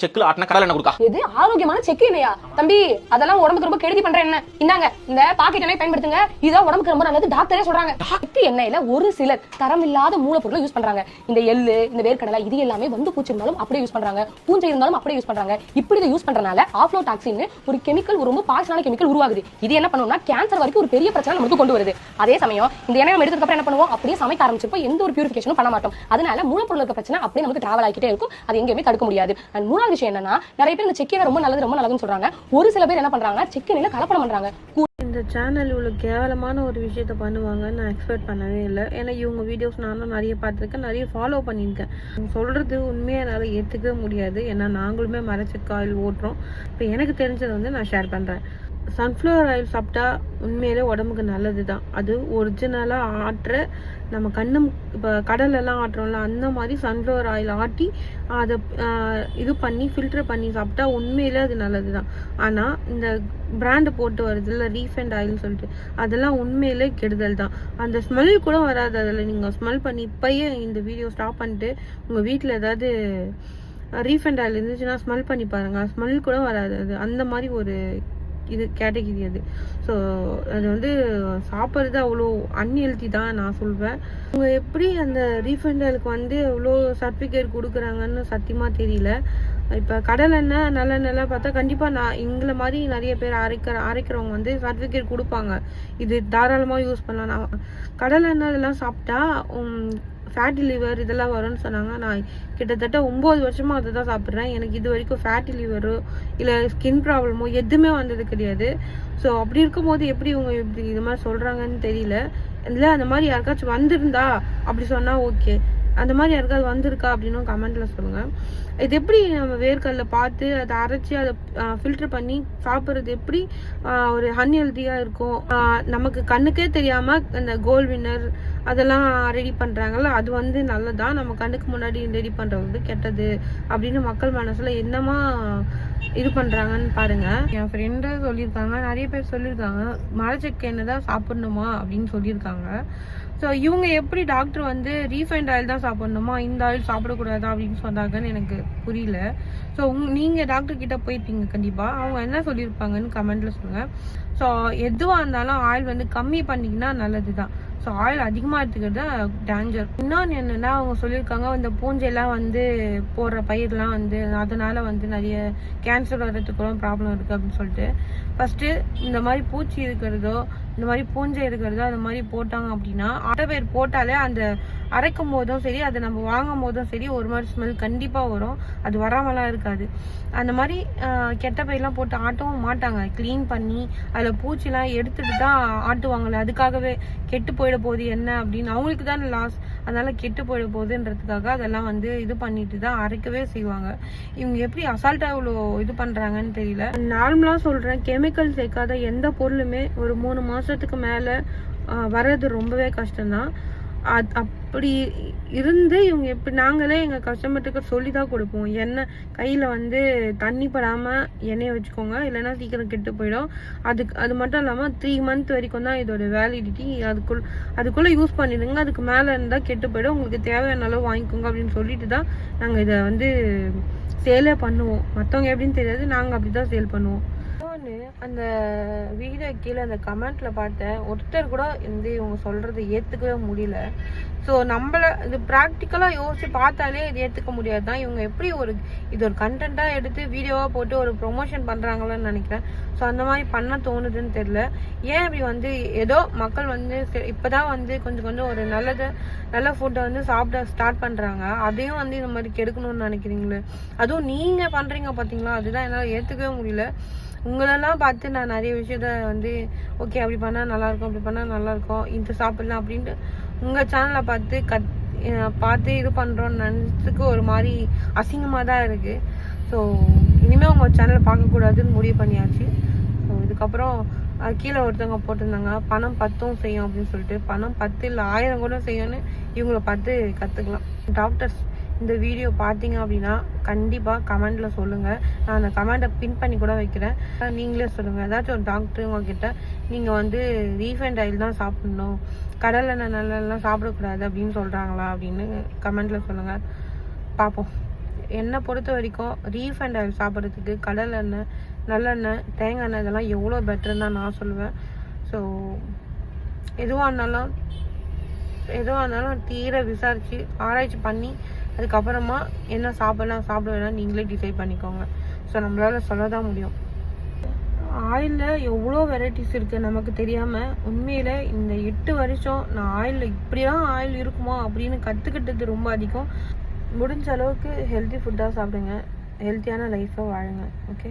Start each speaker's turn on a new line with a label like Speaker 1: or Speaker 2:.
Speaker 1: செக்குல ஆட்டின கடலை எண்ணெய் கொடுக்கா.
Speaker 2: இது ஆரோக்கியமான செக்கு எண்ணெயா தம்பி? அதெல்லாம் உடம்புக்கு ரொம்ப கெடுதி பண்ற எண்ணெய். இந்தாங்க இந்த பாக்கெட் எண்ணெய் பயன்படுத்துங்க, இதான் உடம்புக்கு ரொம்ப நல்லது டாக்டரே சொல்றாங்க. செக்கு எண்ணெயில ஒரு சிலர் தரமில்லாத மூலப்பொருட்களை யூஸ் பண்றாங்க. இந்த எள்ளு, இந்த வேர்க்கடலை இது எல்லாமே வந்து பூச்சி இருந்தாலும் அப்படியே யூஸ் பண்றாங்க, பூஞ்சை இருந்தாலும் அப்படியே யூஸ் பண்றாங்க. இப்படி இதை யூஸ் பண்றனால ஆஃப்லோடாக்சின் ஒரு கெமிக்கல், ரொம்ப பாய்சனான கெமிக்கல் உருவாகுது. இது என்ன பண்ணும்னா கேன்சர் வரைக்கும் ஒரு பெரிய பிரச்சனை நமக்கு கொண்டு வருது. அதே சமயம் இந்த எண்ணெய் எடுத்ததுக்கு அப்புறம் என்ன பண்ணுவோம், அப்படியே சமைக்க ஆரம்பிச்சப்போ எந்த ஒரு பியூரிஃபிகேஷனும் பண்ண மாட்டோம். அதனால மூலப்பொருளுக்கு பிரச்சனை அப்படியே நமக்கு டிராவல் ஆகிட்டே இருக்கும். அது எங்கேயுமே தடுக்க முடியாது. மூணாவது விஷயம் என்னன்னா, நிறைய பேர் இந்த செக்கு ரொம்ப நல்லது ரொம்ப நல்லதுன்னு சொல்றாங்க. ஒரு சில பேர் என்ன பண்றாங்கன்னா செக்கு எண்ணெயில கலப்படம் பண்றாங்க.
Speaker 3: இந்த சேனல் இவ்வளோ கேவலமான ஒரு விஷயத்த பண்ணுவாங்கன்னு நான் எக்ஸ்பெக்ட் பண்ணவே இல்லை. ஏன்னா இவங்க வீடியோஸ் நானும் நிறைய பார்த்துருக்கேன், நிறைய ஃபாலோ பண்ணியிருக்கேன். சொல்கிறது உண்மையாக என்னால் ஏற்றுக்கவே முடியாது. ஏன்னா நாங்களுமே மரச்செக்கு ஆயில் ஓட்டுறோம். இப்போ எனக்கு தெரிஞ்சதை வந்து நான் ஷேர் பண்ணுறேன். சன்ஃப்ளவர் ஆயில் சாப்பிட்டா உண்மையிலே உடம்புக்கு நல்லது தான். அது ஒரிஜினலாக ஆட்டுற நம்ம இப்போ கடலெல்லாம் ஆட்டுறோம்ல, அந்த மாதிரி சன்ஃப்ளவர் ஆயில் ஆட்டி அதை இது பண்ணி ஃபில்டர் பண்ணி சாப்பிட்டா உண்மையிலே அது நல்லது தான். ஆனால் இந்த பிராண்டு போட்டு வருது இல்லை ரீஃபைண்ட் ஆயில்னு சொல்லிட்டு, அதெல்லாம் உண்மையிலே கெடுதல் தான். அந்த ஸ்மெல் கூட வராது. அதில் நீங்கள் ஸ்மெல் பண்ணி இப்போயே இந்த வீடியோ ஸ்டாப் பண்ணிட்டு உங்கள் வீட்டில் ஏதாவது ரீஃபைண்ட் ஆயில் இருந்துச்சுன்னா ஸ்மெல் பண்ணி பாருங்கள், ஸ்மெல் கூட வராது. அது அந்த மாதிரி ஒரு இது கேட்டகிரி அது. ஸோ அது வந்து சாப்பிட்றது அவ்வளோ அன்ஹெல்த்தி தான் நான் சொல்வேன். அவங்க எப்படி அந்த ரீஃபைண்ட் ஆயிலுக்கு வந்து எவ்வளோ சர்டிஃபிகேட் கொடுக்குறாங்கன்னு சத்தியமாக தெரியல. இப்போ கடலெண்ணெய் நல்லெண்ணெய்லாம் பார்த்தா கண்டிப்பாக நான் எங்களை மாதிரி நிறைய பேர் அரைக்கிறவங்க வந்து சர்டிஃபிகேட் கொடுப்பாங்க, இது தாராளமாக யூஸ் பண்ணலாம். நான் கடலெண்ணெய் இதெல்லாம் சாப்பிட்டா ஃபேட்டி லிவர் இதெல்லாம் வரும்னு சொன்னாங்க. நான் கிட்டத்தட்ட 9 வருஷமாக அதை தான் சாப்பிட்றேன். எனக்கு இது வரைக்கும் ஃபேட்டி லிவரோ இல்லை ஸ்கின் ப்ராப்ளமோ எதுவுமே வந்தது கிடையாது. ஸோ அப்படி இருக்கும்போது எப்படி இவங்க இப்படி இது மாதிரி சொல்கிறாங்கன்னு தெரியல. இல்லை அந்த மாதிரி யாருக்காச்சும் வந்திருந்தா அப்படி சொன்னால் ஓகே, அந்த மாதிரி யாருக்காவது வந்திருக்கா அப்படின்னு கமெண்ட்டில் சொல்லுங்கள். இது எப்படி நம்ம வேர்க்கடலை பார்த்து அதை அரைச்சி அதை ஃபில்டர் பண்ணி சாப்பிட்றது எப்படி ஒரு அன்ஹெல்த்தியாக இருக்கும். நமக்கு கண்ணுக்கே தெரியாமல் அந்த கோல்ட் வின்னர் அதெல்லாம் ரெடி பண்ணுறாங்கல்ல, அது வந்து நல்லதான். நம்ம கண்ணுக்கு முன்னாடி ரெடி பண்ணுறது கெட்டது அப்படின்னு மக்கள் மனசில் என்னமா இது பண்ணுறாங்கன்னு பாருங்கள். என் ஃப்ரெண்டு சொல்லியிருக்காங்க, நிறைய பேர் சொல்லியிருக்காங்க மரச்செக்கு எண்ணெய் தான் சாப்பிட்ணுமா அப்படின்னு சொல்லியிருக்காங்க. ஸோ இவங்க எப்படி டாக்டர் வந்து ரீஃபைண்ட் ஆயில் தான் சாப்பிட்ணுமா, இந்த ஆயில் சாப்பிடக்கூடாதா அப்படின்னு சொன்னாங்கன்னு எனக்கு புரியல. ஸோ நீங்கள் டாக்டர் கிட்ட போயிருப்பீங்க கண்டிப்பாக, அவங்க என்ன சொல்லியிருப்பாங்கன்னு கமெண்ட்டில் சொல்லுங்கள். ஸோ எதுவாக இருந்தாலும் ஆயில் வந்து கம்மி பண்ணிங்கன்னா நல்லது தான். ஸோ ஆயில் அதிகமாக எடுத்துக்கிறது டேஞ்சர். இன்னொன்று என்னென்னா, அவங்க சொல்லியிருக்காங்க இந்த பூஞ்சையெல்லாம் வந்து போடுற பயிரெலாம் வந்து அதனால் வந்து நிறைய கேன்சர் வர்றதுக்குலாம் ப்ராப்ளம் இருக்குது அப்படின்னு சொல்லிட்டு, ஃபஸ்ட்டு இந்த மாதிரி பூச்சி இருக்கிறதோ இந்த மாதிரி பூஞ்சை இருக்கிறதோ அந்த மாதிரி போட்டாங்க அப்படின்னா, பேர் போட்டாலே அந்த அரைக்கும் போதும் சரி அதை நம்ம வாங்கும் போதும் சரி ஒரு மாதிரி ஸ்மெல் கண்டிப்பாக வரும். அது வராமலாம் இருக்காது. அந்த மாதிரி கெட்ட பயிரெலாம் போட்டு ஆட்டவும் மாட்டாங்க. க்ளீன் பண்ணி அதில் பூச்சிலாம் எடுத்துட்டு தான் ஆட்டுவாங்கள்ல, அதுக்காகவே கெட்டு போயிட போகுது என்ன அப்படின்னு அவங்களுக்கு தான் லாஸ், அதனால் கெட்டு போயிட போகுதுன்றதுக்காக அதெல்லாம் வந்து இது பண்ணிட்டு தான் அரைக்கவே செய்வாங்க. இவங்க எப்படி அசால்ட்டாக இவ்வளோ இது பண்ணுறாங்கன்னு தெரியல. நார்மலாக சொல்கிறேன், கெமிக்கல் சேர்க்காத எந்த பொருளுமே ஒரு 3 மாதத்துக்கு மேலே வர்றது ரொம்பவே கஷ்டம்தான். அப்படி இருந்து இவங்க எப்படி நாங்களே எங்கள் கஸ்டமர்ட்டுக்கு சொல்லி தான் கொடுப்போம், எண்ணெய் கையில் வந்து தண்ணி படாமல் எண்ணெயை வச்சுக்கோங்க, இல்லைன்னா சீக்கிரம் கெட்டு போயிடும். அது மட்டும் இல்லாமல் 3 மந்த் வரைக்கும் தான் இதோட வேலிடிட்டி. அதுக்குள்ளே யூஸ் பண்ணிடுங்க, அதுக்கு மேலே இருந்தால் கெட்டு போயிடும், உங்களுக்கு தேவையான அளவு வாங்கிக்கோங்க அப்படின்னு சொல்லிட்டு தான் நாங்கள் இதை வந்து சேலே பண்ணுவோம். மற்றவங்க எப்படின்னு தெரியாது, நாங்கள் அப்படி தான் சேல் பண்ணுவோம். அந்த வீடியோ கீழே அந்த கமெண்ட்ல பார்த்தேன், ஒருத்தர் கூட இவங்க சொல்றதை ஏத்துக்கவே முடியல. ஸோ நம்மளை இது ப்ராக்டிக்கலாக யோசிச்சு பார்த்தாலே இது ஏற்றுக்க முடியாது தான். இவங்க எப்படி இது ஒரு கண்டென்ட்டாக எடுத்து வீடியோவாக போட்டு ஒரு ப்ரொமோஷன் பண்ணுறாங்களான்னு நினைக்கிறேன். ஸோ அந்த மாதிரி பண்ண தோணுதுன்னு தெரியல. ஏன் இப்படி வந்து ஏதோ மக்கள் வந்து இப்போ தான் வந்து கொஞ்சம் ஒரு நல்ல ஃபுட்டை வந்து சாப்பிட ஸ்டார்ட் பண்ணுறாங்க, அதையும் வந்து இந்த மாதிரி கெடுக்கணும்னு நினைக்கிறீங்களே. அதுவும் நீங்கள் பண்ணுறீங்க பார்த்தீங்களா, அதுதான் என்னால் ஏற்றுக்கவே முடியல. உங்களெல்லாம் பார்த்து நான் நிறைய விஷயத்த வந்து ஓகே அப்படி பண்ணால் நல்லாயிருக்கும், அப்படி பண்ணால் நல்லாயிருக்கும், இந்த சாப்பிட்லாம் அப்படின்ட்டு உங்கள் சேனலை பார்த்து இது பண்ணுறோன்னு நினச்சதுக்கு ஒரு மாதிரி அசிங்கமாக தான் இருக்குது. ஸோ இனிமேல் உங்கள் சேனலை பார்க்கக்கூடாதுன்னு முடிவு பண்ணியாச்சு. ஸோ இதுக்கப்புறம் கீழே ஒருத்தவங்க போட்டிருந்தாங்க பணம் 10 செய்யும் அப்படின்னு சொல்லிட்டு, பணம் 10 இல்லை 1000 கூட செய்யும்னு இவங்கள பார்த்து கற்றுக்கலாம். டாக்டர்ஸ் இந்த வீடியோ பார்த்தீங்க அப்படின்னா கண்டிப்பாக கமெண்டில் சொல்லுங்கள். நான் அந்த கமெண்ட்டை பின் பண்ணி கூட வைக்கிறேன், நீங்களே சொல்லுங்கள். ஏதாச்சும் ஒரு டாக்டர் உங்ககிட்ட நீங்கள் வந்து ரீஃபைண்ட் ஆயில் தான் சாப்பிட்ணும், கடலெண்ணெய் நல்லெண்ணெய் சாப்பிடக்கூடாது அப்படின்னு சொல்கிறாங்களா அப்படின்னு கமெண்ட்டில் சொல்லுங்கள், பார்ப்போம். என்னை பொறுத்த வரைக்கும் ரீஃபைண்ட் ஆயில் சாப்பிட்றதுக்கு கடலெண்ணெய், நல்லெண்ணெய், தேங்காய் எண்ணெய் இதெல்லாம் எவ்வளோ பெட்டர்னு தான் நான் சொல்லுவேன். ஸோ எதுவாக இருந்தாலும் தீர விசாரித்து ஆராய்ச்சி பண்ணி அதுக்கப்புறமா என்ன சாப்பிட வேணாம் நீங்களே டிசைட் பண்ணிக்கோங்க. ஸோ நம்மளால் சொல்ல தான் முடியும். ஆயிலில் எவ்வளோ வெரைட்டிஸ் இருக்குது நமக்கு தெரியாமல். உண்மையில் இந்த 8 வருஷம் நான் ஆயிலில் இப்படிலாம் ஆயில் இருக்குமா அப்படின்னு கற்றுக்கிட்டது ரொம்ப அதிகம். முடிஞ்ச அளவுக்கு ஹெல்த்தி ஃபுட்டாக சாப்பிடுங்க, ஹெல்த்தியான லைஃப்பை வாழுங்க. ஓகே.